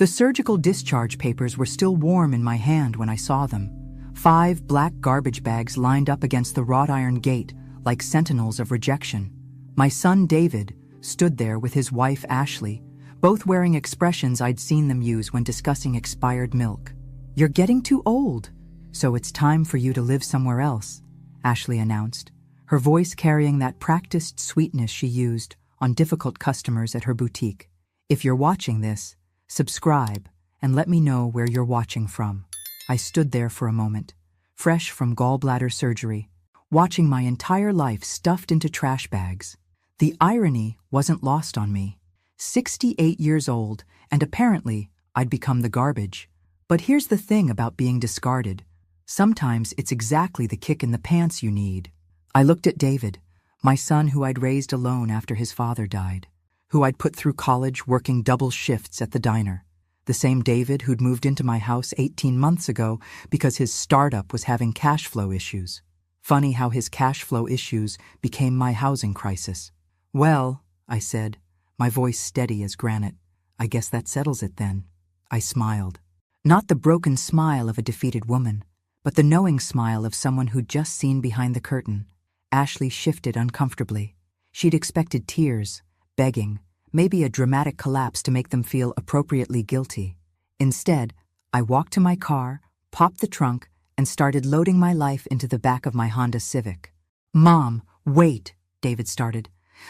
The surgical discharge papers were still warm in my hand when I saw them. 5 black garbage bags lined up against the wrought iron gate like sentinels of rejection. My son David stood there with his wife Ashley, both wearing expressions I'd seen them use when discussing expired milk. "You're getting too old, so it's time for you to live somewhere else," Ashley announced, her voice carrying that practiced sweetness she used on difficult customers at her boutique. "If you're watching this, subscribe and let me know where you're watching from." I stood there for a moment, fresh from gallbladder surgery, watching my entire life stuffed into trash bags. The irony wasn't lost on me. 68 years old, and apparently I'd become the garbage. But here's the thing about being discarded. Sometimes it's exactly the kick in the pants you need. I looked at David, my son who I'd raised alone after his father died, who I'd put through college working double shifts at the diner. The same David who'd moved into my house 18 months ago because his startup was having cash flow issues. Funny how his cash flow issues became my housing crisis. "Well," I said, my voice steady as granite, "I guess that settles it then." I smiled. Not the broken smile of a defeated woman, but the knowing smile of someone who'd just seen behind the curtain. Ashley shifted uncomfortably. She'd expected tears, begging, maybe a dramatic collapse to make them feel appropriately guilty. Instead, I walked to my car, popped the trunk, and started loading my life into the back of my Honda Civic. "Mom, wait," David started,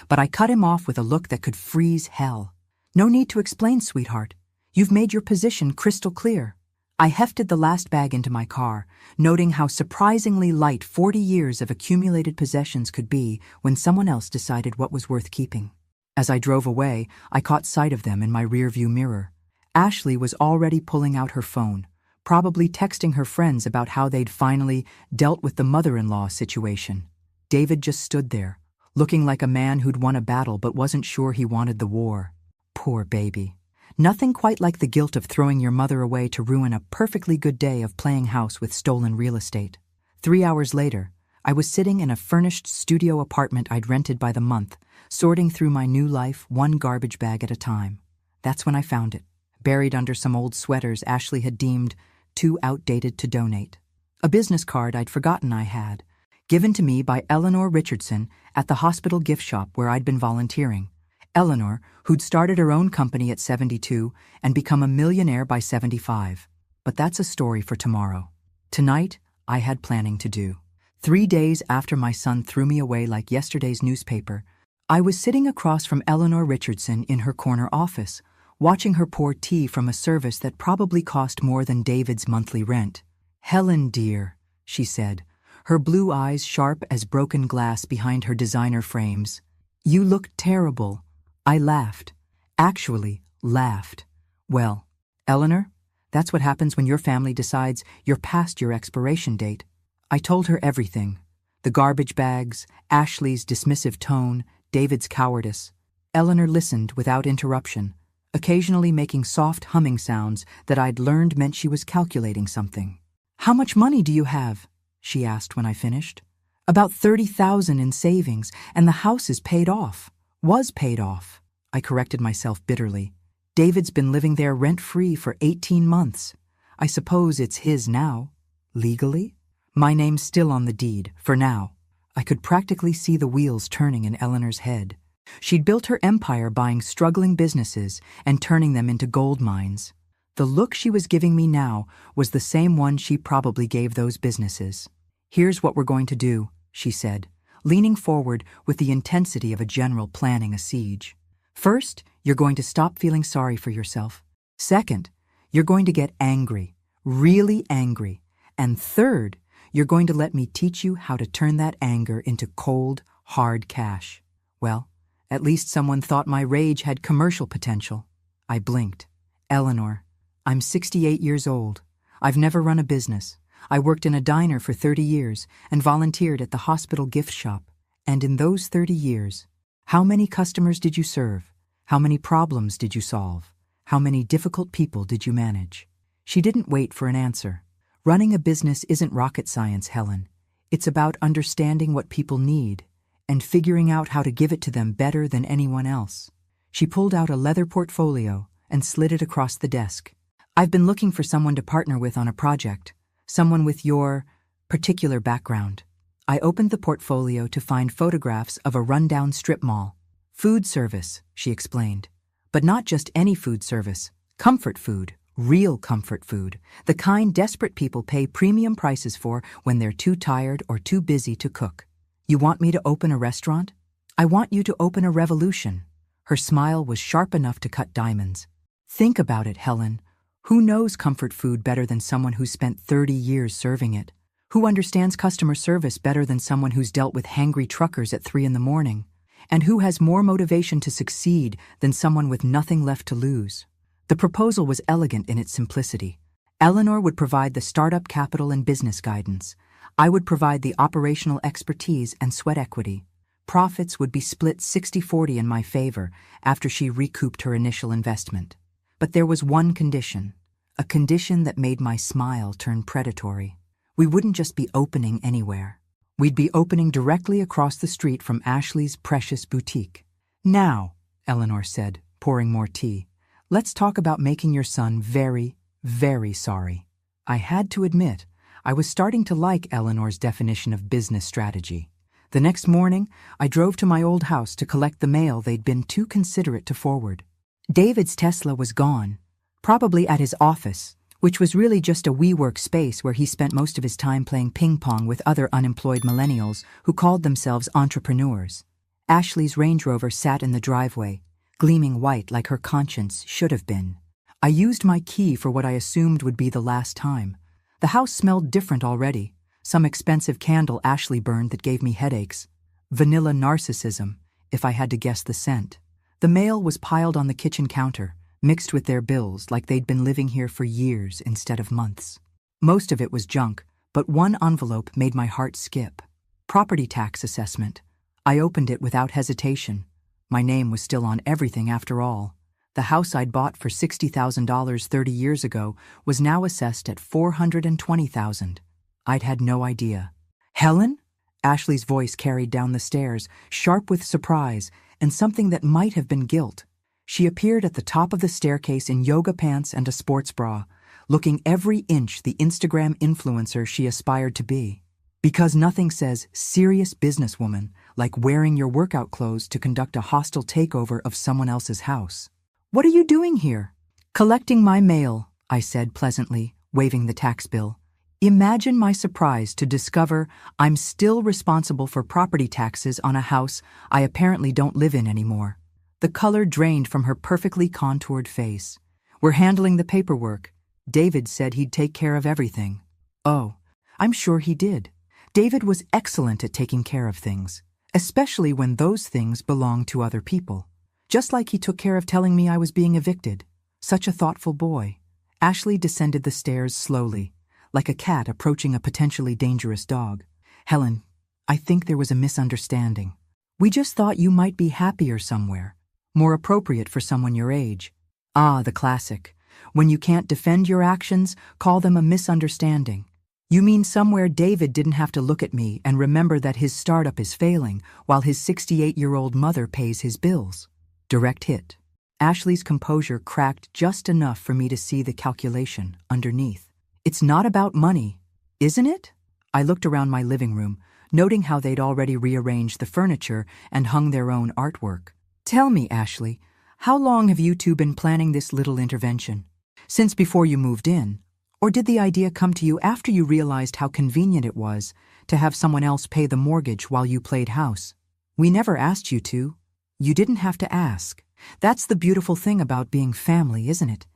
but I cut him off with a look that could freeze hell. "No need to explain, sweetheart. You've made your position crystal clear." I hefted the last bag into my car, noting how surprisingly light 40 years of accumulated possessions could be when someone else decided what was worth keeping. As I drove away, I caught sight of them in my rearview mirror. Ashley was already pulling out her phone, probably texting her friends about how they'd finally dealt with the mother-in-law situation. David just stood there, looking like a man who'd won a battle but wasn't sure he wanted the war. Poor baby. Nothing quite like the guilt of throwing your mother away to ruin a perfectly good day of playing house with stolen real estate. 3 hours later, I was sitting in a furnished studio apartment I'd rented by the month, sorting through my new life one garbage bag at a time. That's when I found it, buried under some old sweaters Ashley had deemed too outdated to donate. A business card I'd forgotten I had, given to me by Eleanor Richardson at the hospital gift shop where I'd been volunteering. Eleanor, who'd started her own company at 72 and become a millionaire by 75. But that's a story for tomorrow. Tonight, I had planning to do. 3 days after my son threw me away like yesterday's newspaper, I was sitting across from Eleanor Richardson in her corner office, watching her pour tea from a service that probably cost more than David's monthly rent. "Helen, dear," she said, her blue eyes sharp as broken glass behind her designer frames. "You look terrible." I laughed. Actually, laughed. "Well, Eleanor, that's what happens when your family decides you're past your expiration date." I told her everything. The garbage bags, Ashley's dismissive tone, David's cowardice. Eleanor listened without interruption, occasionally making soft humming sounds that I'd learned meant she was calculating something. "How much money do you have?" she asked when I finished. "About 30,000 in savings, and the house is paid off." "Was paid off," I corrected myself bitterly. "David's been living there rent-free for 18 months. I suppose it's his now. Legally? My name's still on the deed, for now." I could practically see the wheels turning in Eleanor's head. She'd built her empire buying struggling businesses and turning them into gold mines. The look she was giving me now was the same one she probably gave those businesses. "Here's what we're going to do," she said, leaning forward with the intensity of a general planning a siege. "First, you're going to stop feeling sorry for yourself. Second, you're going to get angry, really angry. And third, you're going to let me teach you how to turn that anger into cold, hard cash." Well, at least someone thought my rage had commercial potential. I blinked. "Eleanor, I'm 68 years old. I've never run a business. I worked in a diner for 30 years and volunteered at the hospital gift shop. And in those 30 years, how many customers did you serve? How many problems did you solve? How many difficult people did you manage?" She didn't wait for an answer. "Running a business isn't rocket science, Helen. It's about understanding what people need and figuring out how to give it to them better than anyone else." She pulled out a leather portfolio and slid it across the desk. I've been looking for someone to partner with on a project, someone with your particular background. I opened the portfolio to find photographs of a rundown strip mall. Food service, she explained. But not just any food service. Comfort food, real comfort food, the kind desperate people pay premium prices for when they're too tired or too busy to cook. You want me to open a restaurant? I want you to open a revolution. Her smile was sharp enough to cut diamonds. Think about it, Helen. Who knows comfort food better than someone who's spent 30 years serving it? Who understands customer service better than someone who's dealt with hangry truckers at 3 a.m? And who has more motivation to succeed than someone with nothing left to lose? The proposal was elegant in its simplicity. Eleanor would provide the startup capital and business guidance. I would provide the operational expertise and sweat equity. Profits would be split 60-40 in my favor after she recouped her initial investment. But there was one condition, a condition that made my smile turn predatory. We wouldn't just be opening anywhere. We'd be opening directly across the street from Ashley's precious boutique. Now, Eleanor said, pouring more tea, let's talk about making your son very, very sorry. I had to admit, I was starting to like Eleanor's definition of business strategy. The next morning, I drove to my old house to collect the mail they'd been too considerate to forward. David's Tesla was gone, probably at his office, which was really just a WeWork space where he spent most of his time playing ping pong with other unemployed millennials who called themselves entrepreneurs. Ashley's Range Rover sat in the driveway, gleaming white like her conscience should have been. I used my key for what I assumed would be the last time. The house smelled different already, some expensive candle Ashley burned that gave me headaches. Vanilla narcissism, if I had to guess the scent. The mail was piled on the kitchen counter, mixed with their bills like they'd been living here for years instead of months. Most of it was junk, but one envelope made my heart skip. Property tax assessment. I opened it without hesitation. My name was still on everything after all. The house I'd bought for $60,000 30 years ago was now assessed at $420,000. I'd had no idea. Helen? Ashley's voice carried down the stairs, sharp with surprise and something that might have been guilt. She appeared at the top of the staircase in yoga pants and a sports bra, looking every inch the Instagram influencer she aspired to be. Because nothing says serious businesswoman like wearing your workout clothes to conduct a hostile takeover of someone else's house. What are you doing here? Collecting my mail, I said pleasantly, waving the tax bill. Imagine my surprise to discover I'm still responsible for property taxes on a house I apparently don't live in anymore. The color drained from her perfectly contoured face. We're handling the paperwork. David said he'd take care of everything. Oh, I'm sure he did. David was excellent at taking care of things, especially when those things belonged to other people. Just like he took care of telling me I was being evicted. Such a thoughtful boy. Ashley descended the stairs slowly, like a cat approaching a potentially dangerous dog. Helen, I think there was a misunderstanding. We just thought you might be happier somewhere. More appropriate for someone your age. Ah, the classic. When you can't defend your actions, call them a misunderstanding. You mean somewhere David didn't have to look at me and remember that his startup is failing while his 68-year-old mother pays his bills. Direct hit. Ashley's composure cracked just enough for me to see the calculation underneath. It's not about money, isn't it? I looked around my living room, noting how they'd already rearranged the furniture and hung their own artwork. Tell me, Ashley, how long have you two been planning this little intervention? Since before you moved in? Or did the idea come to you after you realized how convenient it was to have someone else pay the mortgage while you played house? We never asked you to. You didn't have to ask. That's the beautiful thing about being family, isn't it?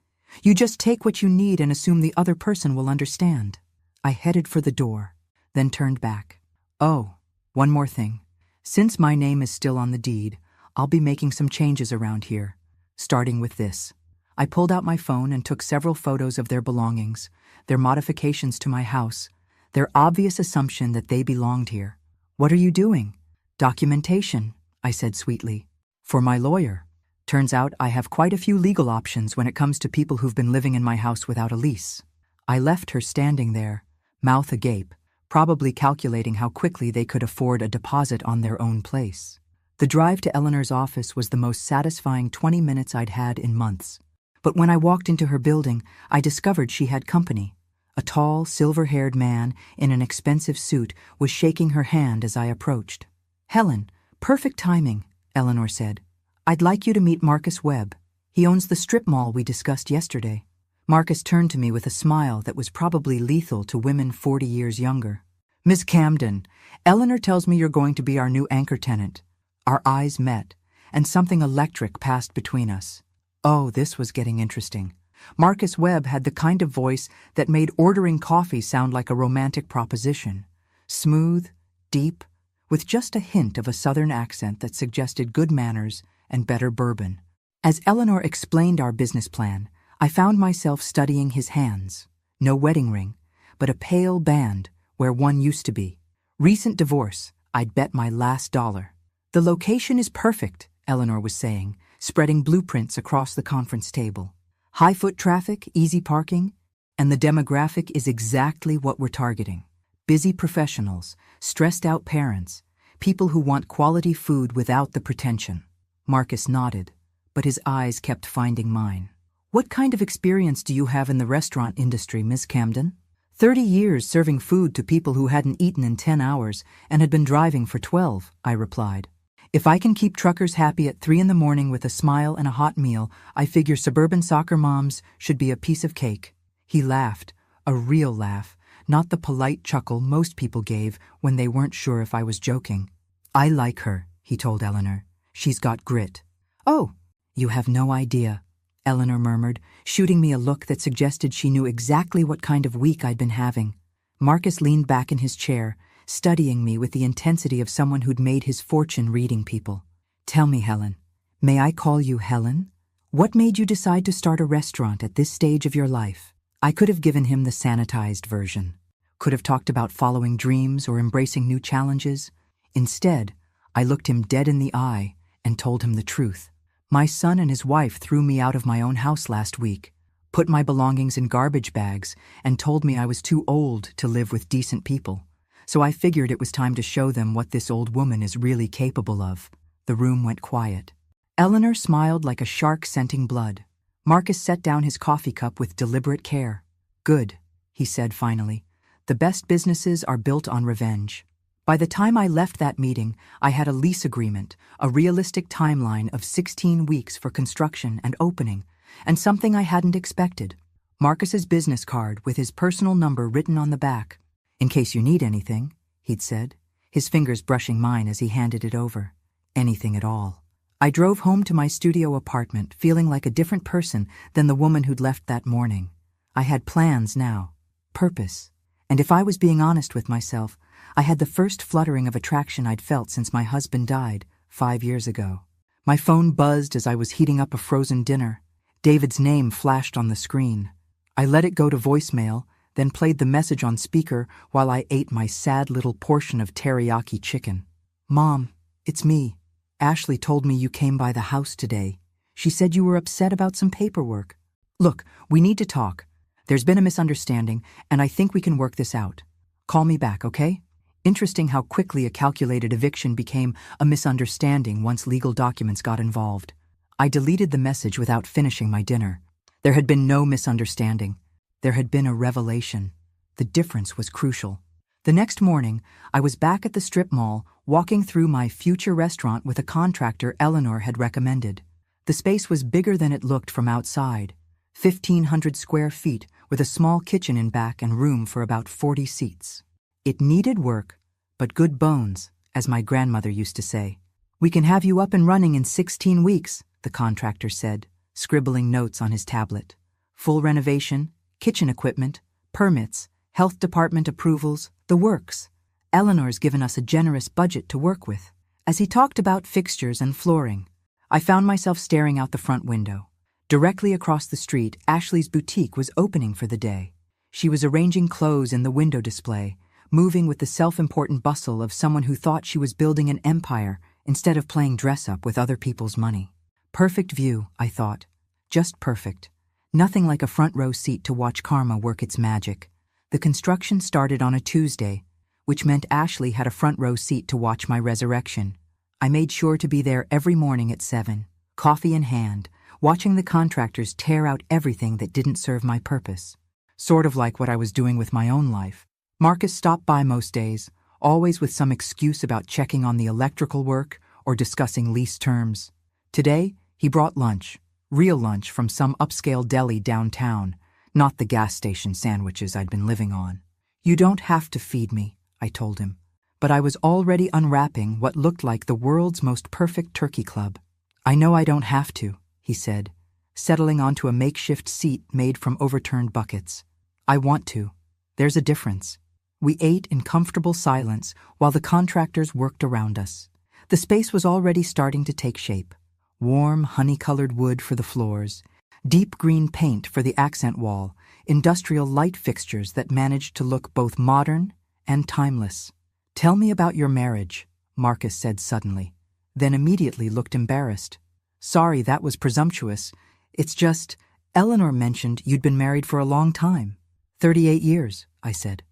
You just take what you need and assume the other person will understand. I headed for the door, then turned back. Oh, one more thing. Since my name is still on the deed, I'll be making some changes around here, starting with this. I pulled out my phone and took several photos of their belongings, their modifications to my house, their obvious assumption that they belonged here. What are you doing? Documentation, I said sweetly. For my lawyer. Turns out I have quite a few legal options when it comes to people who've been living in my house without a lease. I left her standing there, mouth agape, probably calculating how quickly they could afford a deposit on their own place. The drive to Eleanor's office was the most satisfying 20 minutes I'd had in months. But when I walked into her building, I discovered she had company. A tall, silver-haired man in an expensive suit was shaking her hand as I approached. "Helen, perfect timing," Eleanor said. "I'd like you to meet Marcus Webb. He owns the strip mall we discussed yesterday." Marcus turned to me with a smile that was probably lethal to women 40 years younger. "Miss Camden, Eleanor tells me you're going to be our new anchor tenant." Our eyes met, and something electric passed between us. Oh, this was getting interesting. Marcus Webb had the kind of voice that made ordering coffee sound like a romantic proposition. Smooth, deep, with just a hint of a southern accent that suggested good manners and better bourbon. As Eleanor explained our business plan, I found myself studying his hands. No wedding ring, but a pale band where one used to be. Recent divorce, I'd bet my last dollar. "The location is perfect," Eleanor was saying, spreading blueprints across the conference table. "High foot traffic, easy parking, and the demographic is exactly what we're targeting. Busy professionals, stressed out parents, people who want quality food without the pretension." Marcus nodded, but his eyes kept finding mine. "What kind of experience do you have in the restaurant industry, Miss Camden?" 30 years serving food to people who hadn't eaten in 10 hours and had been driving for 12, I replied. "If I can keep truckers happy at 3 in the morning with a smile and a hot meal, I figure suburban soccer moms should be a piece of cake." He laughed, a real laugh, not the polite chuckle most people gave when they weren't sure if I was joking. "I like her," he told Eleanor. "She's got grit." "Oh, you have no idea," Eleanor murmured, shooting me a look that suggested she knew exactly what kind of week I'd been having. Marcus leaned back in his chair, studying me with the intensity of someone who'd made his fortune reading people. "Tell me, Helen, may I call you Helen? What made you decide to start a restaurant at this stage of your life?" I could have given him the sanitized version. Could have talked about following dreams or embracing new challenges. Instead, I looked him dead in the eye and told him the truth. My son and his wife threw me out of my own house last week, put my belongings in garbage bags, and told me I was too old to live with decent people. So I figured it was time to show them what this old woman is really capable of. The room went quiet. Eleanor smiled like a shark scenting blood. Marcus set down his coffee cup with deliberate care. "Good," he said finally. "The best businesses are built on revenge." By the time I left that meeting, I had a lease agreement, a realistic timeline of 16 weeks for construction and opening, and something I hadn't expected. Marcus's business card with his personal number written on the back. "In case you need anything," he'd said, his fingers brushing mine as he handed it over. Anything at all. I drove home to my studio apartment feeling like a different person than the woman who'd left that morning. I had plans now, purpose, and if I was being honest with myself, I had the first fluttering of attraction I'd felt since my husband died 5 years ago. My phone buzzed as I was heating up a frozen dinner. David's name flashed on the screen. I let it go to voicemail, then played the message on speaker while I ate my sad little portion of teriyaki chicken. "Mom, it's me. Ashley told me you came by the house today. She said you were upset about some paperwork. Look, we need to talk. There's been a misunderstanding, and I think we can work this out. Call me back, okay?" Interesting how quickly a calculated eviction became a misunderstanding once legal documents got involved. I deleted the message without finishing my dinner. There had been no misunderstanding. There had been a revelation. The difference was crucial. The next morning, I was back at the strip mall, walking through my future restaurant with a contractor Eleanor had recommended. The space was bigger than it looked from outside. 1,500 square feet with a small kitchen in back and room for about 40 seats. It needed work, but good bones, as my grandmother used to say. "We can have you up and running in 16 weeks, the contractor said, scribbling notes on his tablet. "Full renovation, kitchen equipment, permits, health department approvals, the works. Eleanor's given us a generous budget to work with." As he talked about fixtures and flooring, I found myself staring out the front window. Directly across the street, Ashley's boutique was opening for the day. She was arranging clothes in the window display, moving with the self-important bustle of someone who thought she was building an empire instead of playing dress-up with other people's money. Perfect view, I thought. Just perfect. Nothing like a front-row seat to watch karma work its magic. The construction started on a Tuesday, which meant Ashley had a front-row seat to watch my resurrection. I made sure to be there every morning at 7, coffee in hand, watching the contractors tear out everything that didn't serve my purpose. Sort of like what I was doing with my own life. Marcus stopped by most days, always with some excuse about checking on the electrical work or discussing lease terms. Today, he brought lunch, real lunch from some upscale deli downtown, not the gas station sandwiches I'd been living on. "You don't have to feed me," I told him. But I was already unwrapping what looked like the world's most perfect turkey club. "I know I don't have to," he said, settling onto a makeshift seat made from overturned buckets. "I want to. There's a difference." We ate in comfortable silence while the contractors worked around us. The space was already starting to take shape. Warm, honey-colored wood for the floors, deep green paint for the accent wall, industrial light fixtures that managed to look both modern and timeless. "Tell me about your marriage," Marcus said suddenly, then immediately looked embarrassed. "Sorry, that was presumptuous. It's just, Eleanor mentioned you'd been married for a long time." 38 years, I said.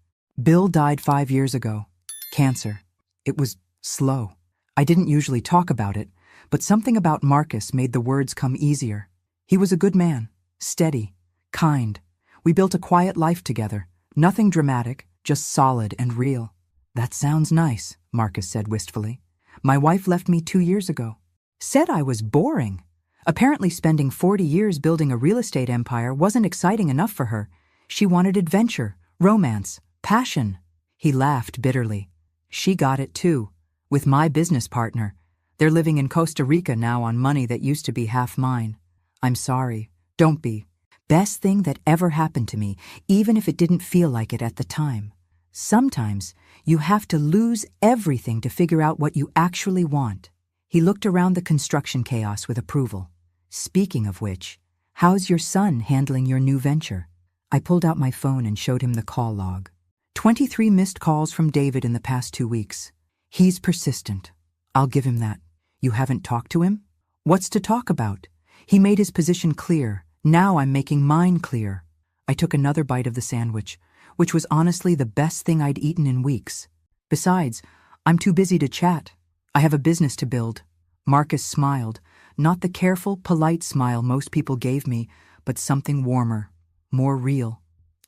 "Bill died 5 years ago. Cancer. It was slow. I didn't usually talk about it, but something about Marcus made the words come easier. He was a good man, steady, kind. We built a quiet life together, nothing dramatic, just solid and real." "That sounds nice," Marcus said wistfully. "My wife left me 2 years ago. Said I was boring. Apparently spending 40 years building a real estate empire wasn't exciting enough for her. She wanted adventure, romance, passion." He laughed bitterly. "She got it too, with my business partner. They're living in Costa Rica now on money that used to be half mine. I'm sorry. Don't be. Best thing that ever happened to me, even if it didn't feel like it at the time. Sometimes you have to lose everything to figure out what you actually want." He looked around the construction chaos with approval. "Speaking of which, how's your son handling your new venture?" I pulled out my phone and showed him the call log. 23 missed calls from David in the past 2 weeks. He's persistent. I'll give him that. "You haven't talked to him?" "What's to talk about? He made his position clear. Now I'm making mine clear." I took another bite of the sandwich, which was honestly the best thing I'd eaten in weeks. "Besides, I'm too busy to chat. I have a business to build." Marcus smiled, not the careful, polite smile most people gave me, but something warmer, more real.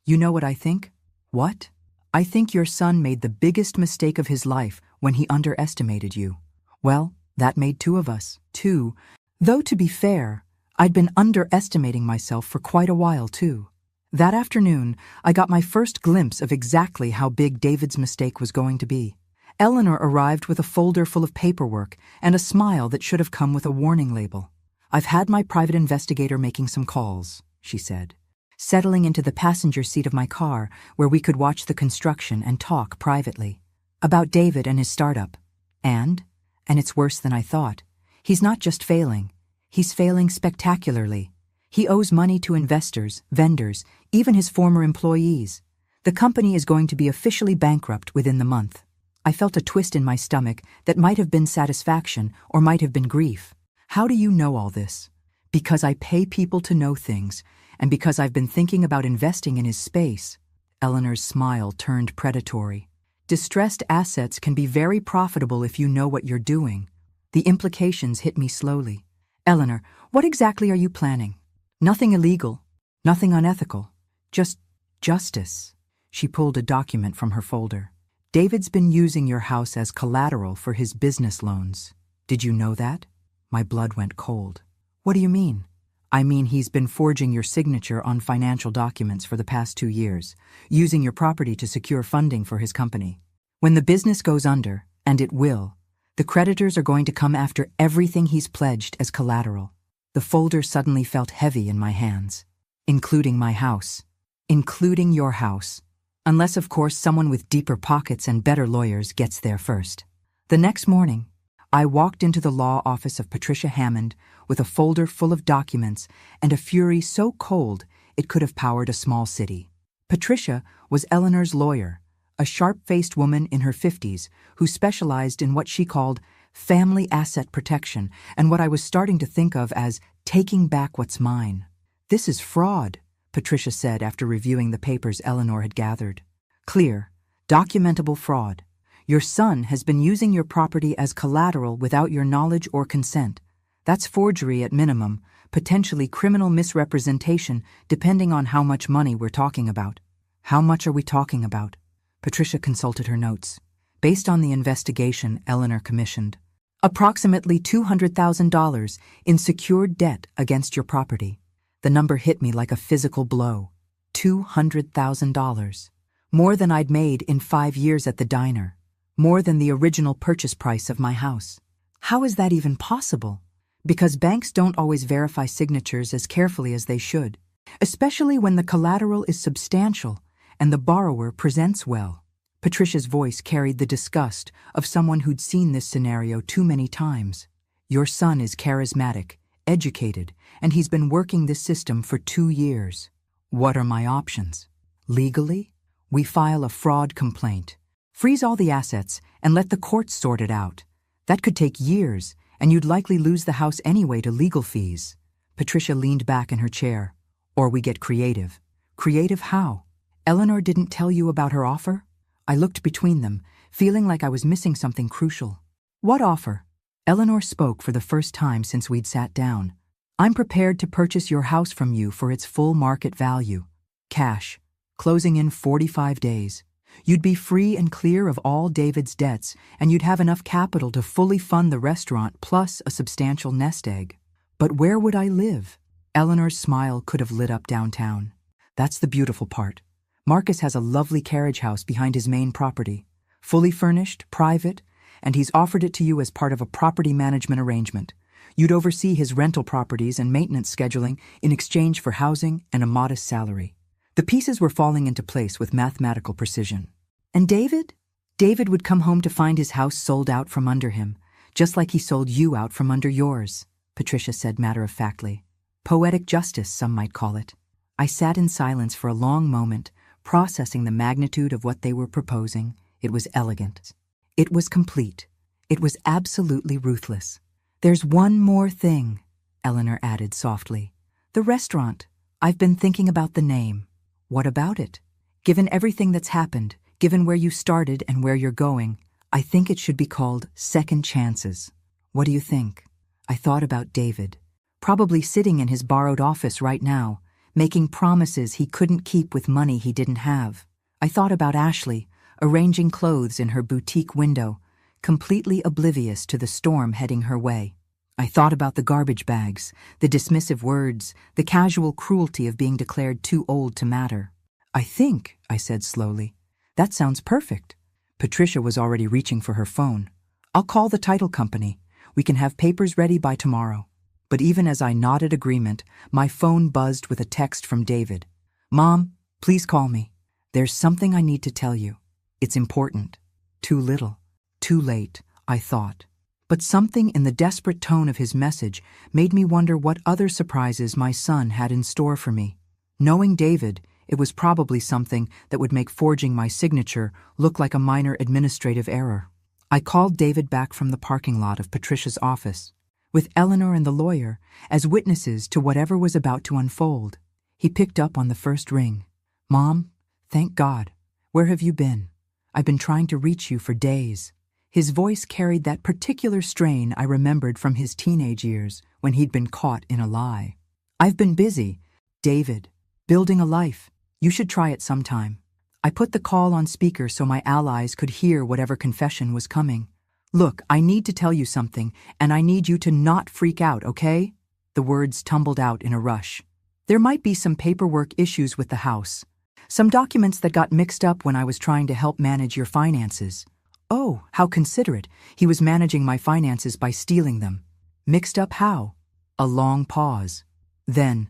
"You know what I think?" "What?" "I think your son made the biggest mistake of his life when he underestimated you." "Well, that made 2 of us, too. Though to be fair, I'd been underestimating myself for quite a while, too." That afternoon, I got my first glimpse of exactly how big David's mistake was going to be. Eleanor arrived with a folder full of paperwork and a smile that should have come with a warning label. "I've had my private investigator making some calls," she said, settling into the passenger seat of my car where we could watch the construction and talk privately. "About David and his startup. And it's worse than I thought. He's not just failing. He's failing spectacularly. He owes money to investors, vendors, even his former employees. The company is going to be officially bankrupt within the month." I felt a twist in my stomach that might have been satisfaction or might have been grief. "How do you know all this?" "Because I pay people to know things, and because I've been thinking about investing in his space." Eleanor's smile turned predatory. "Distressed assets can be very profitable if you know what you're doing." The implications hit me slowly. "Eleanor, what exactly are you planning?" "Nothing illegal, nothing unethical, just justice." She pulled a document from her folder. "David's been using your house as collateral for his business loans. Did you know that?" My blood went cold. "What do you mean?" "I mean he's been forging your signature on financial documents for the past 2 years, using your property to secure funding for his company. When the business goes under, and it will, the creditors are going to come after everything he's pledged as collateral." The folder suddenly felt heavy in my hands. "Including my house. Including your house. Unless, of course, someone with deeper pockets and better lawyers gets there first." The next morning, I walked into the law office of Patricia Hammond with a folder full of documents and a fury so cold it could have powered a small city. Patricia was Eleanor's lawyer, a sharp-faced woman in her 50s who specialized in what she called family asset protection and what I was starting to think of as taking back what's mine. "This is fraud," Patricia said after reviewing the papers Eleanor had gathered. "Clear, documentable fraud. Your son has been using your property as collateral without your knowledge or consent. That's forgery at minimum, potentially criminal misrepresentation depending on how much money we're talking about. How much are we talking about? Patricia consulted her notes. Based on the investigation Eleanor commissioned, approximately $200,000 in secured debt against your property. The number hit me like a physical blow. $200,000. More than I'd made in 5 years at the diner. More than the original purchase price of my house. How is that even possible? Because banks don't always verify signatures as carefully as they should, especially when the collateral is substantial and the borrower presents well. Patricia's voice carried the disgust of someone who'd seen this scenario too many times. Your son is charismatic, educated, and he's been working this system for 2 years. What are my options? Legally, we file a fraud complaint, freeze all the assets, and let the courts sort it out. That could take years, and you'd likely lose the house anyway to legal fees. Patricia leaned back in her chair. Or we get creative. Creative how? Eleanor didn't tell you about her offer? I looked between them, feeling like I was missing something crucial. What offer? Eleanor spoke for the first time since we'd sat down. I'm prepared to purchase your house from you for its full market value. Cash. Closing in 45 days. You'd be free and clear of all David's debts, and you'd have enough capital to fully fund the restaurant plus a substantial nest egg. But where would I live? Eleanor's smile could have lit up downtown. That's the beautiful part. Marcus has a lovely carriage house behind his main property. Fully furnished, private, and he's offered it to you as part of a property management arrangement. You'd oversee his rental properties and maintenance scheduling in exchange for housing and a modest salary. The pieces were falling into place with mathematical precision. And David? David would come home to find his house sold out from under him, just like he sold you out from under yours, Patricia said matter-of-factly. Poetic justice, some might call it. I sat in silence for a long moment, processing the magnitude of what they were proposing. It was elegant. It was complete. It was absolutely ruthless. There's one more thing, Eleanor added softly. The restaurant. I've been thinking about the name. What about it? Given everything that's happened, given where you started and where you're going, I think it should be called Second Chances. What do you think? I thought about David, probably sitting in his borrowed office right now, making promises he couldn't keep with money he didn't have. I thought about Ashley, arranging clothes in her boutique window, completely oblivious to the storm heading her way. I thought about the garbage bags, the dismissive words, the casual cruelty of being declared too old to matter. I think, I said slowly, that sounds perfect. Patricia was already reaching for her phone. I'll call the title company. We can have papers ready by tomorrow. But even as I nodded agreement, my phone buzzed with a text from David. Mom, please call me. There's something I need to tell you. It's important. Too little. Too late, I thought. But something in the desperate tone of his message made me wonder what other surprises my son had in store for me. Knowing David, it was probably something that would make forging my signature look like a minor administrative error. I called David back from the parking lot of Patricia's office, with Eleanor and the lawyer as witnesses to whatever was about to unfold. He picked up on the first ring. Mom, thank God. Where have you been? I've been trying to reach you for days. His voice carried that particular strain I remembered from his teenage years when he'd been caught in a lie. I've been busy, David, building a life. You should try it sometime. I put the call on speaker so my allies could hear whatever confession was coming. Look, I need to tell you something, and I need you to not freak out, okay? The words tumbled out in a rush. There might be some paperwork issues with the house. Some documents that got mixed up when I was trying to help manage your finances. Oh, how considerate. He was managing my finances by stealing them. Mixed up how? A long pause. Then,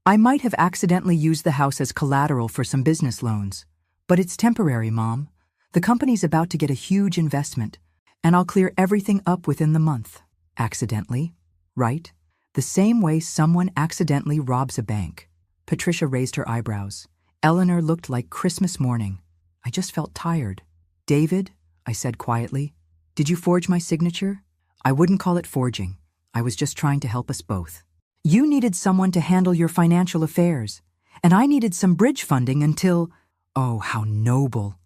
I might have accidentally used the house as collateral for some business loans. But it's temporary, Mom. The company's about to get a huge investment, and I'll clear everything up within the month. Accidentally, right? The same way someone accidentally robs a bank. Patricia raised her eyebrows. Eleanor looked like Christmas morning. I just felt tired. David, I said quietly, did you forge my signature? I wouldn't call it forging. I was just trying to help us both. You needed someone to handle your financial affairs, and I needed some bridge funding until, oh, how noble.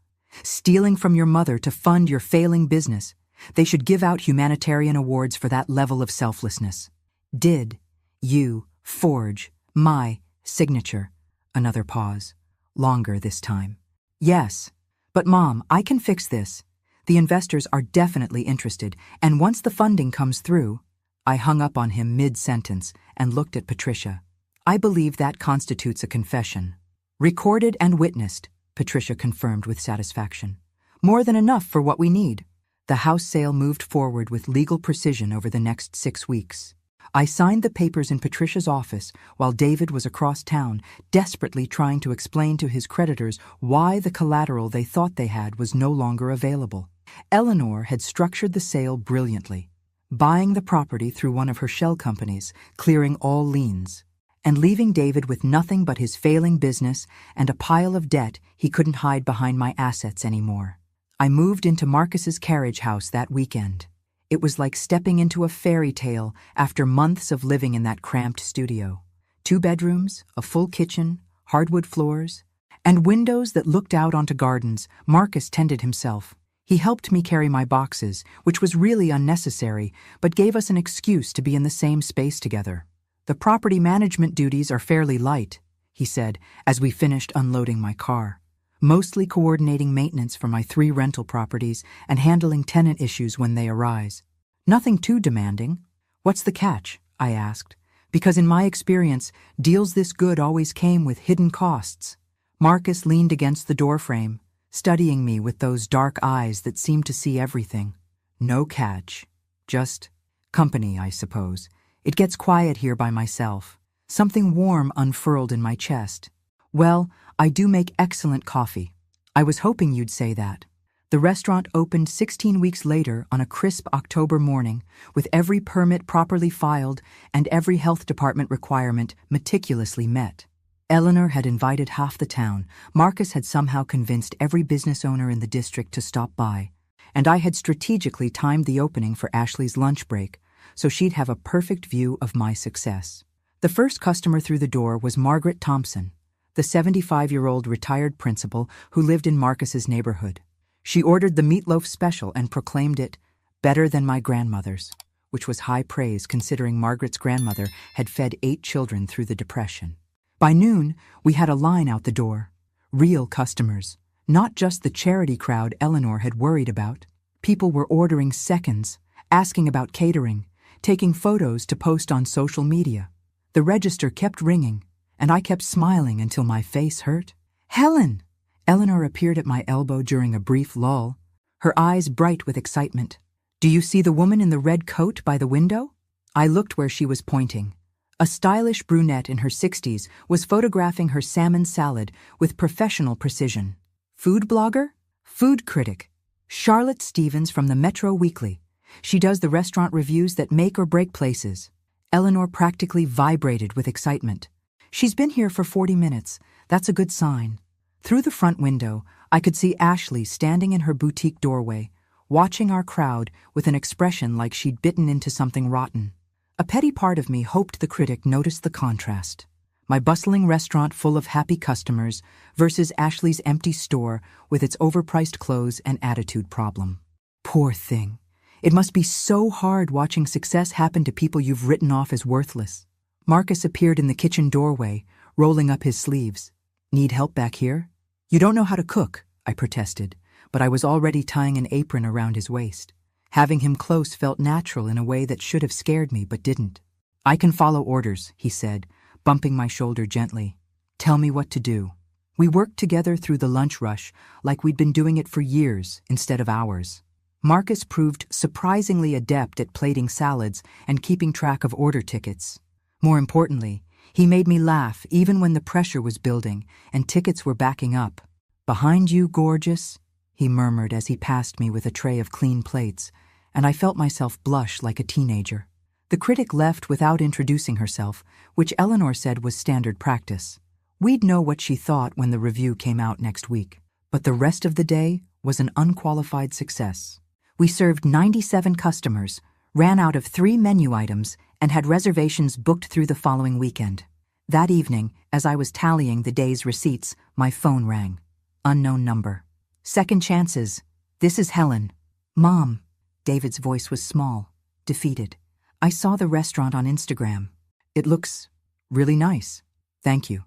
Stealing from your mother to fund your failing business. They should give out humanitarian awards for that level of selflessness. Did, You forge my signature. Another pause. Longer this time. Yes. But Mom, I can fix this. The investors are definitely interested, and once the funding comes through... I hung up on him mid-sentence and looked at Patricia. I believe that constitutes a confession. Recorded and witnessed, Patricia confirmed with satisfaction. More than enough for what we need. The house sale moved forward with legal precision over the next 6 weeks. I signed the papers in Patricia's office while David was across town, desperately trying to explain to his creditors why the collateral they thought they had was no longer available. Eleanor had structured the sale brilliantly, buying the property through one of her shell companies, clearing all liens, and leaving David with nothing but his failing business and a pile of debt he couldn't hide behind my assets anymore. I moved into Marcus's carriage house that weekend. It was like stepping into a fairy tale after months of living in that cramped studio. 2 bedrooms, a full kitchen, hardwood floors, and windows that looked out onto gardens. Marcus tended himself. He helped me carry my boxes, which was really unnecessary, but gave us an excuse to be in the same space together. The property management duties are fairly light, he said, as we finished unloading my car. Mostly coordinating maintenance for my 3 rental properties and handling tenant issues when they arise. Nothing too demanding. What's the catch? I asked, because in my experience, deals this good always came with hidden costs. Marcus leaned against the doorframe, studying me with those dark eyes that seemed to see everything. No catch. Just company, I suppose. It gets quiet here by myself. Something warm unfurled in my chest. Well, I do make excellent coffee. I was hoping you'd say that. The restaurant opened 16 weeks later on a crisp October morning, with every permit properly filed and every health department requirement meticulously met. Eleanor had invited half the town. Marcus had somehow convinced every business owner in the district to stop by. And I had strategically timed the opening for Ashley's lunch break, so she'd have a perfect view of my success. The first customer through the door was Margaret Thompson, the 75-year-old retired principal who lived in Marcus's neighborhood. She ordered the meatloaf special and proclaimed it better than my grandmother's, which was high praise considering Margaret's grandmother had fed 8 children through the Depression. By noon, we had a line out the door. Real customers, not just the charity crowd Eleanor had worried about. People were ordering seconds, asking about catering, taking photos to post on social media. The register kept ringing, and I kept smiling until my face hurt. Helen! Eleanor appeared at my elbow during a brief lull, her eyes bright with excitement. Do you see the woman in the red coat by the window? I looked where she was pointing. A stylish brunette in her 60s was photographing her salmon salad with professional precision. Food blogger? Food critic. Charlotte Stevens from the Metro Weekly. She does the restaurant reviews that make or break places. Eleanor practically vibrated with excitement. She's been here for 40 minutes. That's a good sign. Through the front window, I could see Ashley standing in her boutique doorway, watching our crowd with an expression like she'd bitten into something rotten. A petty part of me hoped the critic noticed the contrast. My bustling restaurant full of happy customers versus Ashley's empty store with its overpriced clothes and attitude problem. Poor thing. It must be so hard watching success happen to people you've written off as worthless. Marcus appeared in the kitchen doorway, rolling up his sleeves. Need help back here? You don't know how to cook, I protested, but I was already tying an apron around his waist. Having him close felt natural in a way that should have scared me but didn't. I can follow orders, he said, bumping my shoulder gently. Tell me what to do. We worked together through the lunch rush like we'd been doing it for years instead of hours. Marcus proved surprisingly adept at plating salads and keeping track of order tickets. More importantly, he made me laugh even when the pressure was building and tickets were backing up. Behind you, gorgeous, he murmured as he passed me with a tray of clean plates, and I felt myself blush like a teenager. The critic left without introducing herself, which Eleanor said was standard practice. We'd know what she thought when the review came out next week, but the rest of the day was an unqualified success. We served 97 customers, ran out of 3 menu items, and had reservations booked through the following weekend. That evening, as I was tallying the day's receipts, my phone rang. Unknown number. Second chances. This is Helen. Mom. David's voice was small, defeated. I saw the restaurant on Instagram. It looks really nice. Thank you.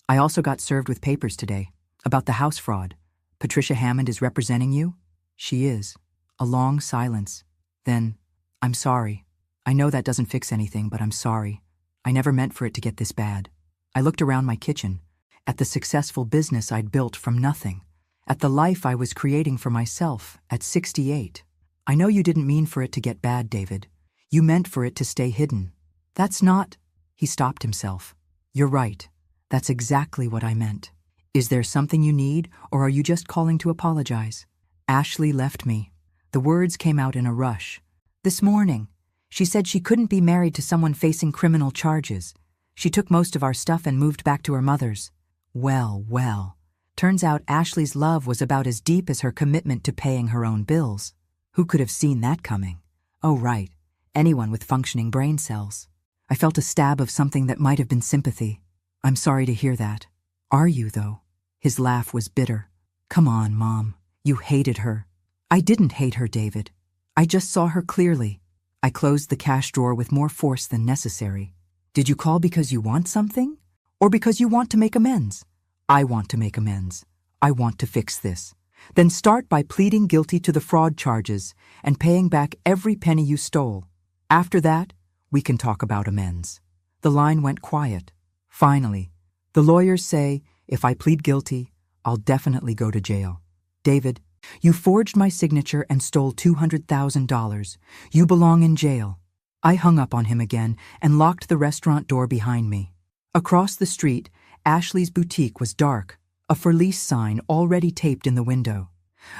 I also got served with papers today about the house fraud. Patricia Hammond is representing you? She is. A long silence. Then, I'm sorry. I know that doesn't fix anything, but I'm sorry. I never meant for it to get this bad. I looked around my kitchen, at the successful business I'd built from nothing, at the life I was creating for myself at 68. I know you didn't mean for it to get bad, David. You meant for it to stay hidden. That's not... He stopped himself. You're right. That's exactly what I meant. Is there something you need, or are you just calling to apologize? Ashley left me. The words came out in a rush. This morning. She said she couldn't be married to someone facing criminal charges. She took most of our stuff and moved back to her mother's. Well. Turns out Ashley's love was about as deep as her commitment to paying her own bills. Who could have seen that coming? Oh, right. Anyone with functioning brain cells. I felt a stab of something that might have been sympathy. I'm sorry to hear that. Are you, though? His laugh was bitter. Come on, Mom. You hated her. I didn't hate her, David. I just saw her clearly. I closed the cash drawer with more force than necessary. Did you call because you want something? Or because you want to make amends? I want to make amends. I want to fix this. Then start by pleading guilty to the fraud charges and paying back every penny you stole. After that, we can talk about amends. The line went quiet. Finally, the lawyers say, if I plead guilty, I'll definitely go to jail. David, you forged my signature and stole $200,000. You belong in jail. I hung up on him again and locked the restaurant door behind me. Across the street, Ashley's boutique was dark, a for lease sign already taped in the window.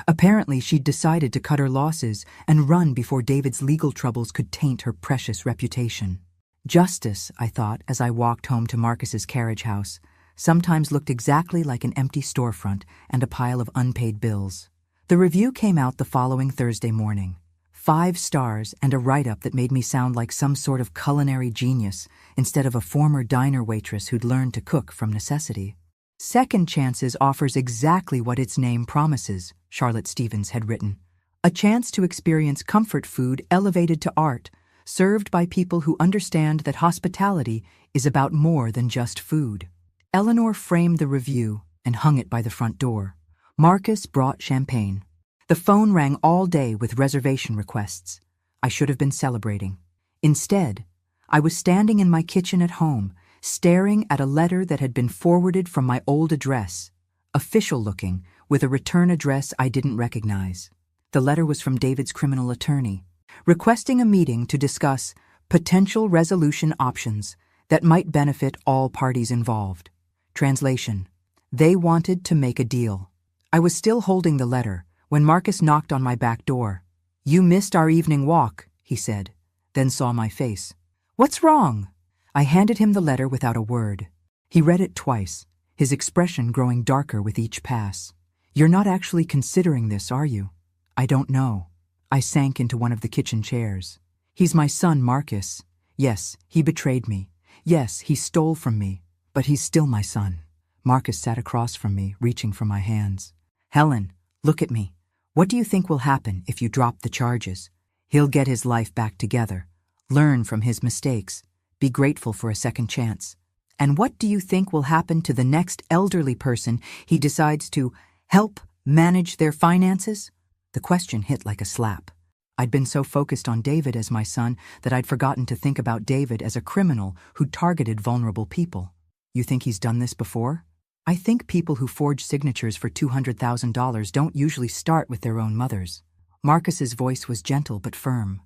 Apparently, she'd decided to cut her losses and run before David's legal troubles could taint her precious reputation. Justice, I thought as I walked home to Marcus's carriage house, sometimes looked exactly like an empty storefront and a pile of unpaid bills. The review came out the following Thursday morning. 5 stars and a write-up that made me sound like some sort of culinary genius instead of a former diner waitress who'd learned to cook from necessity. Second Chances offers exactly what its name promises, Charlotte Stevens had written. A chance to experience comfort food elevated to art, served by people who understand that hospitality is about more than just food. Eleanor framed the review and hung it by the front door. Marcus brought champagne. The phone rang all day with reservation requests. I should have been celebrating. Instead, I was standing in my kitchen at home, staring at a letter that had been forwarded from my old address, official-looking, with a return address I didn't recognize. The letter was from David's criminal attorney, requesting a meeting to discuss potential resolution options that might benefit all parties involved. Translation: they wanted to make a deal. I was still holding the letter when Marcus knocked on my back door. You missed our evening walk, he said, then saw my face. What's wrong? I handed him the letter without a word. He read it twice, his expression growing darker with each pass. You're not actually considering this, are you? I don't know. I sank into one of the kitchen chairs. He's my son, Marcus. Yes, he betrayed me. Yes, he stole from me. But he's still my son. Marcus sat across from me, reaching for my hands. Helen, look at me. What do you think will happen if you drop the charges? He'll get his life back together, learn from his mistakes, be grateful for a second chance. And what do you think will happen to the next elderly person he decides to help manage their finances? The question hit like a slap. I'd been so focused on David as my son that I'd forgotten to think about David as a criminal who targeted vulnerable people. You think he's done this before? I think people who forge signatures for $200,000 don't usually start with their own mothers. Marcus's voice was gentle but firm.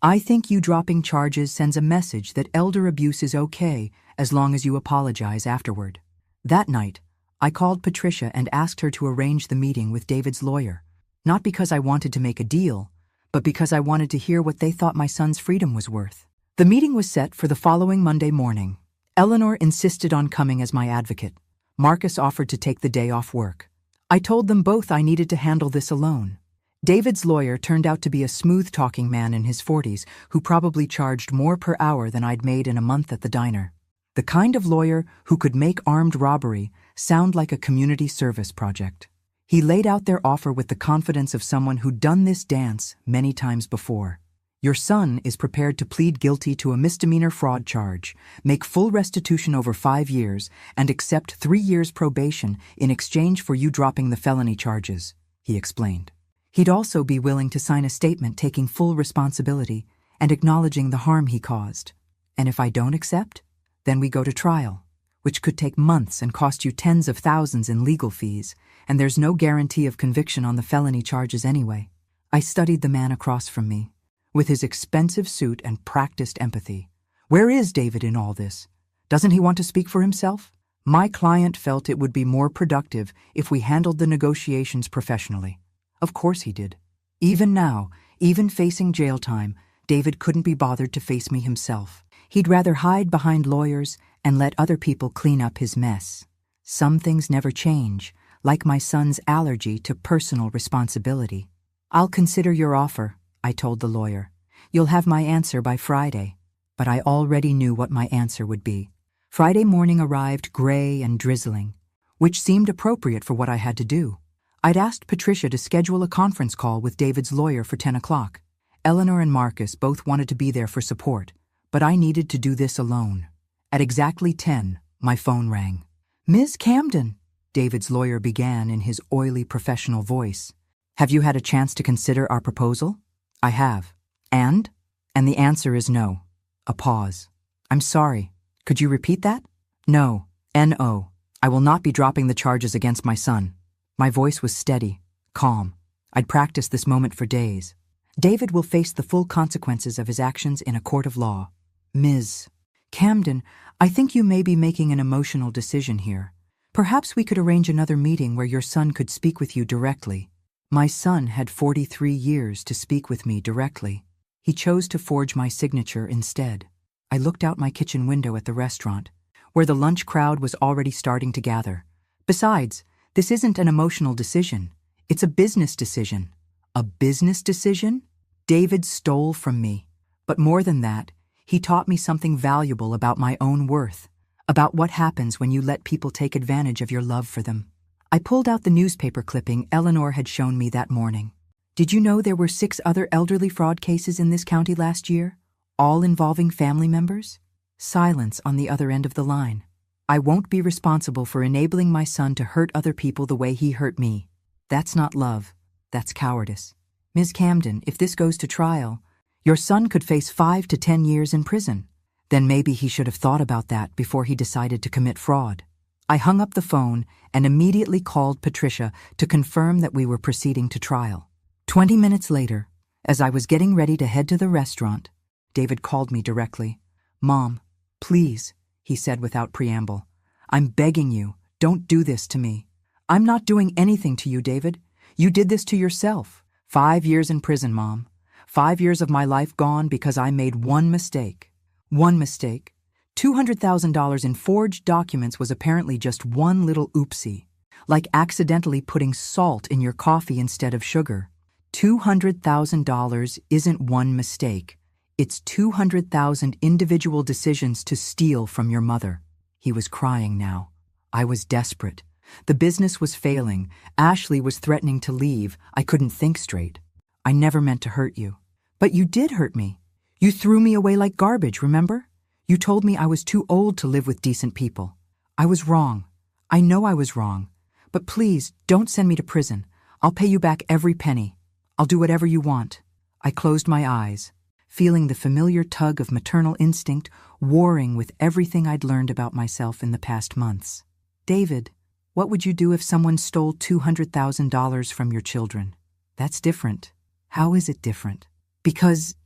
I think you dropping charges sends a message that elder abuse is okay as long as you apologize afterward. That night, I called Patricia and asked her to arrange the meeting with David's lawyer, not because I wanted to make a deal, but because I wanted to hear what they thought my son's freedom was worth. The meeting was set for the following Monday morning. Eleanor insisted on coming as my advocate. Marcus offered to take the day off work. I told them both I needed to handle this alone. David's lawyer turned out to be a smooth-talking man in his 40s who probably charged more per hour than I'd made in a month at the diner. The kind of lawyer who could make armed robbery sound like a community service project. He laid out their offer with the confidence of someone who'd done this dance many times before. Your son is prepared to plead guilty to a misdemeanor fraud charge, make full restitution over 5 years, and accept 3 years probation in exchange for you dropping the felony charges, he explained. He'd also be willing to sign a statement taking full responsibility and acknowledging the harm he caused. And if I don't accept, then we go to trial, which could take months and cost you tens of thousands in legal fees, and there's no guarantee of conviction on the felony charges anyway. I studied the man across from me, with his expensive suit and practiced empathy. Where is David in all this? Doesn't he want to speak for himself? My client felt it would be more productive if we handled the negotiations professionally. Of course he did. Even now, even facing jail time, David couldn't be bothered to face me himself. He'd rather hide behind lawyers and let other people clean up his mess. Some things never change, like my son's allergy to personal responsibility. I'll consider your offer, I told the lawyer. You'll have my answer by Friday. But I already knew what my answer would be. Friday morning arrived gray and drizzling, which seemed appropriate for what I had to do. I'd asked Patricia to schedule a conference call with David's lawyer for 10 o'clock. Eleanor and Marcus both wanted to be there for support, but I needed to do this alone. At exactly 10, my phone rang. "Ms. Camden," David's lawyer began in his oily professional voice. "Have you had a chance to consider our proposal?" "I have." And the answer is no. A pause. "I'm sorry. Could you repeat that?" "No. No. I will not be dropping the charges against my son." My voice was steady, calm. I'd practiced this moment for days. David will face the full consequences of his actions in a court of law. "Ms. Camden, I think you may be making an emotional decision here. Perhaps we could arrange another meeting where your son could speak with you directly." My son had 43 years to speak with me directly. He chose to forge my signature instead. I looked out my kitchen window at the restaurant, where the lunch crowd was already starting to gather. Besides, this isn't an emotional decision. It's a business decision. A business decision? David stole from me. But more than that, he taught me something valuable about my own worth, about what happens when you let people take advantage of your love for them. I pulled out the newspaper clipping Eleanor had shown me that morning. Did you know there were 6 other elderly fraud cases in this county last year, all involving family members? Silence on the other end of the line. I won't be responsible for enabling my son to hurt other people the way he hurt me. That's not love. That's cowardice. Ms. Camden, if this goes to trial, your son could face 5 to 10 years in prison. Then maybe he should have thought about that before he decided to commit fraud. I hung up the phone and immediately called Patricia to confirm that we were proceeding to trial. 20 minutes later, as I was getting ready to head to the restaurant, David called me directly. "Mom, please," he said without preamble. "I'm begging you, don't do this to me." "I'm not doing anything to you, David. You did this to yourself. 5 years in prison, Mom. 5 years of my life gone because I made one mistake. One mistake. $200,000 in forged documents was apparently just one little oopsie, like accidentally putting salt in your coffee instead of sugar. $200,000 isn't one mistake. It's 200,000 individual decisions to steal from your mother." He was crying now. I was desperate. The business was failing. Ashley was threatening to leave. I couldn't think straight. "I never meant to hurt you." "But you did hurt me. You threw me away like garbage, remember? You told me I was too old to live with decent people. I was wrong. I know I was wrong. But please, don't send me to prison. I'll pay you back every penny. I'll do whatever you want." I closed my eyes, feeling the familiar tug of maternal instinct warring with everything I'd learned about myself in the past months. "David, what would you do if someone stole $200,000 from your children?" "That's different." "How is it different?" Because,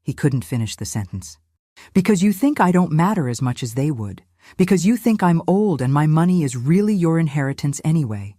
he couldn't finish the sentence. "Because you think I don't matter as much as they would. Because you think I'm old and my money is really your inheritance anyway.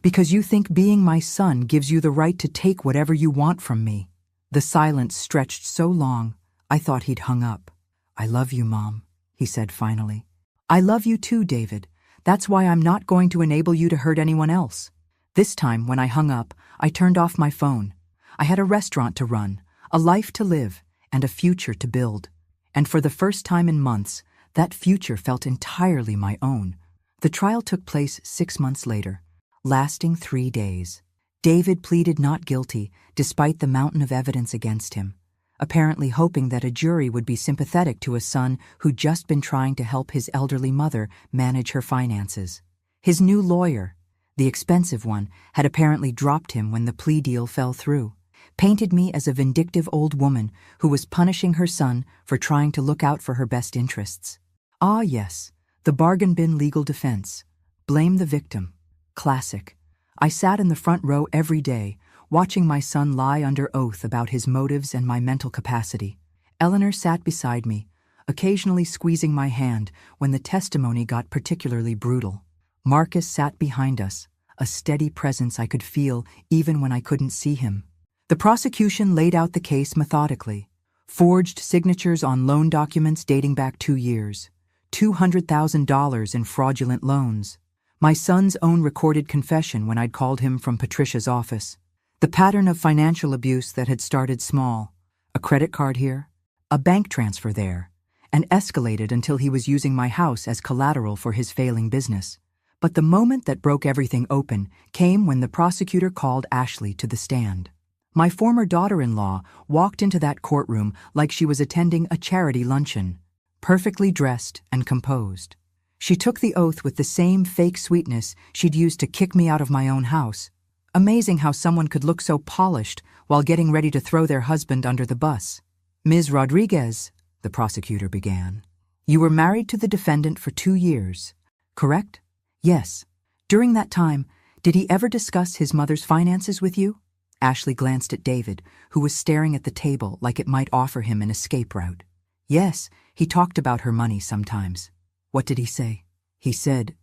Because you think being my son gives you the right to take whatever you want from me." The silence stretched so long, I thought he'd hung up. "I love you, Mom," he said finally. "I love you too, David. That's why I'm not going to enable you to hurt anyone else." This time, when I hung up, I turned off my phone. I had a restaurant to run, a life to live, and a future to build. And for the first time in months, that future felt entirely my own. The trial took place 6 months later, lasting 3 days. David pleaded not guilty, despite the mountain of evidence against him, apparently hoping that a jury would be sympathetic to a son who'd just been trying to help his elderly mother manage her finances. His new lawyer, the expensive one, had apparently dropped him when the plea deal fell through, painted me as a vindictive old woman who was punishing her son for trying to look out for her best interests. Ah yes, the bargain bin legal defense. Blame the victim. Classic. I sat in the front row every day, watching my son lie under oath about his motives and my mental capacity. Eleanor sat beside me, occasionally squeezing my hand when the testimony got particularly brutal. Marcus sat behind us, a steady presence I could feel even when I couldn't see him. The prosecution laid out the case methodically. Forged signatures on loan documents dating back 2 years. $200,000 in fraudulent loans. My son's own recorded confession when I'd called him from Patricia's office. The pattern of financial abuse that had started small. A credit card here, a bank transfer there, and escalated until he was using my house as collateral for his failing business. But the moment that broke everything open came when the prosecutor called Ashley to the stand. My former daughter-in-law walked into that courtroom like she was attending a charity luncheon, perfectly dressed and composed. She took the oath with the same fake sweetness she'd used to kick me out of my own house. Amazing how someone could look so polished while getting ready to throw their husband under the bus. Ms. Rodriguez, the prosecutor began, you were married to the defendant for 2 years, correct? Yes. During that time, did he ever discuss his mother's finances with you? Ashley glanced at David, who was staring at the table like it might offer him an escape route. Yes, he talked about her money sometimes. What did he say? He said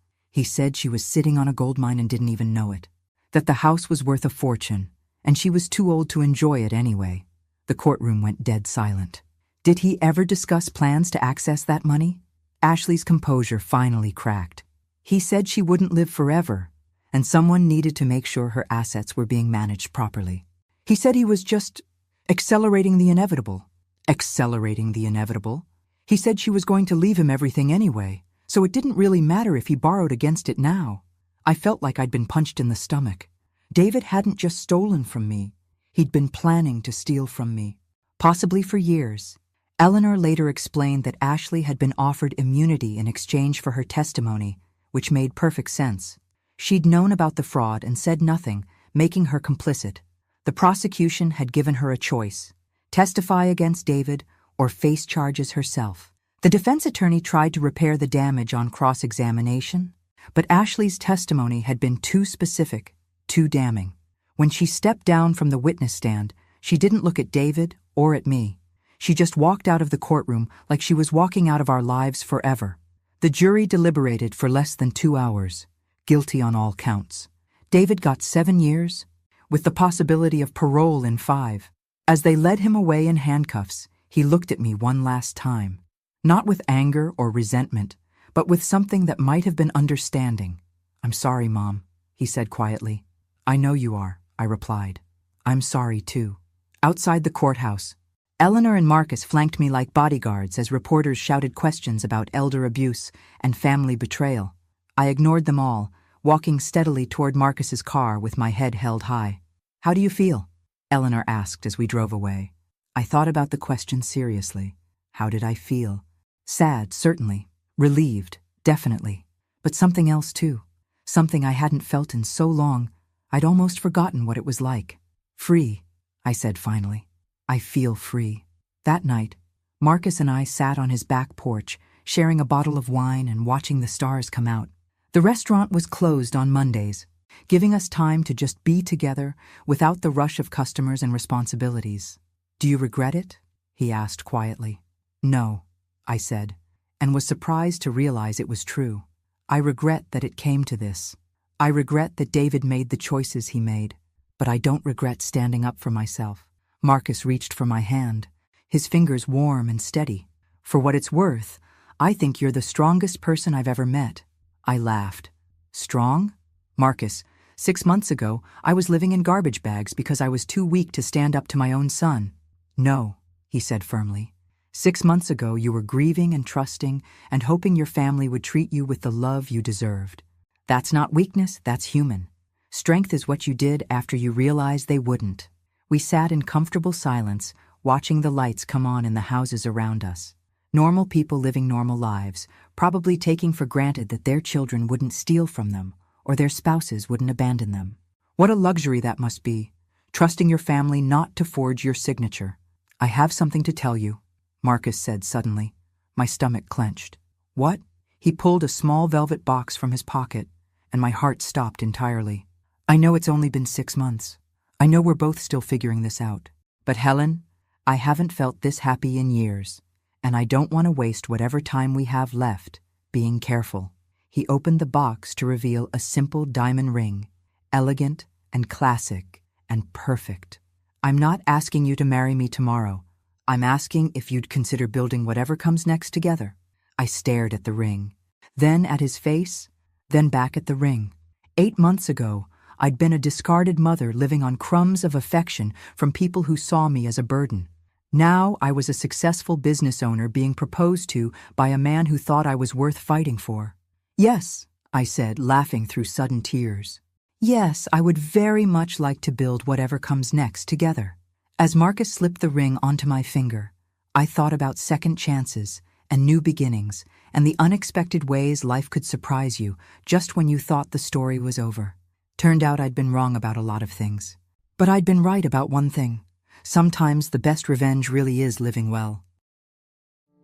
she was sitting on a gold mine and didn't even know it. That the house was worth a fortune, and she was too old to enjoy it anyway. The courtroom went dead silent. Did he ever discuss plans to access that money? Ashley's composure finally cracked. He said she wouldn't live forever, and someone needed to make sure her assets were being managed properly. He said he was just accelerating the inevitable. Accelerating the inevitable? He said she was going to leave him everything anyway, so it didn't really matter if he borrowed against it now. I felt like I'd been punched in the stomach. David hadn't just stolen from me. He'd been planning to steal from me, possibly for years. Eleanor later explained that Ashley had been offered immunity in exchange for her testimony, which made perfect sense. She'd known about the fraud and said nothing, making her complicit. The prosecution had given her a choice: testify against David or face charges herself. The defense attorney tried to repair the damage on cross-examination, but Ashley's testimony had been too specific, too damning. When she stepped down from the witness stand, she didn't look at David or at me. She just walked out of the courtroom like she was walking out of our lives forever. The jury deliberated for less than 2 hours, guilty on all counts. David got 7 years, with the possibility of parole in 5. As they led him away in handcuffs, he looked at me one last time, not with anger or resentment, but with something that might have been understanding. I'm sorry, Mom, he said quietly. I know you are, I replied. I'm sorry, too. Outside the courthouse, Eleanor and Marcus flanked me like bodyguards as reporters shouted questions about elder abuse and family betrayal. I ignored them all, walking steadily toward Marcus's car with my head held high. How do you feel? Eleanor asked as we drove away. I thought about the question seriously. How did I feel? Sad, certainly. Relieved, definitely. But something else, too. Something I hadn't felt in so long, I'd almost forgotten what it was like. Free, I said finally. I feel free. That night, Marcus and I sat on his back porch, sharing a bottle of wine and watching the stars come out. The restaurant was closed on Mondays, giving us time to just be together without the rush of customers and responsibilities. Do you regret it? He asked quietly. No, I said, and was surprised to realize it was true. I regret that it came to this. I regret that David made the choices he made, but I don't regret standing up for myself. Marcus reached for my hand, his fingers warm and steady. For what it's worth, I think you're the strongest person I've ever met. I laughed. Strong? Marcus, 6 months ago, I was living in garbage bags because I was too weak to stand up to my own son. No, he said firmly. 6 months ago, you were grieving and trusting and hoping your family would treat you with the love you deserved. That's not weakness, that's human. Strength is what you did after you realized they wouldn't. We sat in comfortable silence, watching the lights come on in the houses around us. Normal people living normal lives, probably taking for granted that their children wouldn't steal from them, or their spouses wouldn't abandon them. What a luxury that must be, trusting your family not to forge your signature. I have something to tell you, Marcus said suddenly. My stomach clenched. What? He pulled a small velvet box from his pocket, and my heart stopped entirely. I know it's only been 6 months. I know we're both still figuring this out. But Helen, I haven't felt this happy in years, and I don't want to waste whatever time we have left being careful. He opened the box to reveal a simple diamond ring, elegant and classic and perfect. I'm not asking you to marry me tomorrow. I'm asking if you'd consider building whatever comes next together. I stared at the ring, then at his face, then back at the ring. 8 months ago, I'd been a discarded mother living on crumbs of affection from people who saw me as a burden. Now I was a successful business owner being proposed to by a man who thought I was worth fighting for. Yes, I said, laughing through sudden tears. Yes, I would very much like to build whatever comes next together. As Marcus slipped the ring onto my finger, I thought about second chances and new beginnings and the unexpected ways life could surprise you just when you thought the story was over. Turned out I'd been wrong about a lot of things. But I'd been right about one thing. Sometimes the best revenge really is living well.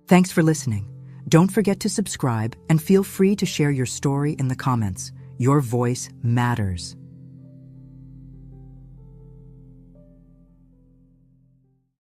Thanks for listening. Don't forget to subscribe and feel free to share your story in the comments. Your voice matters.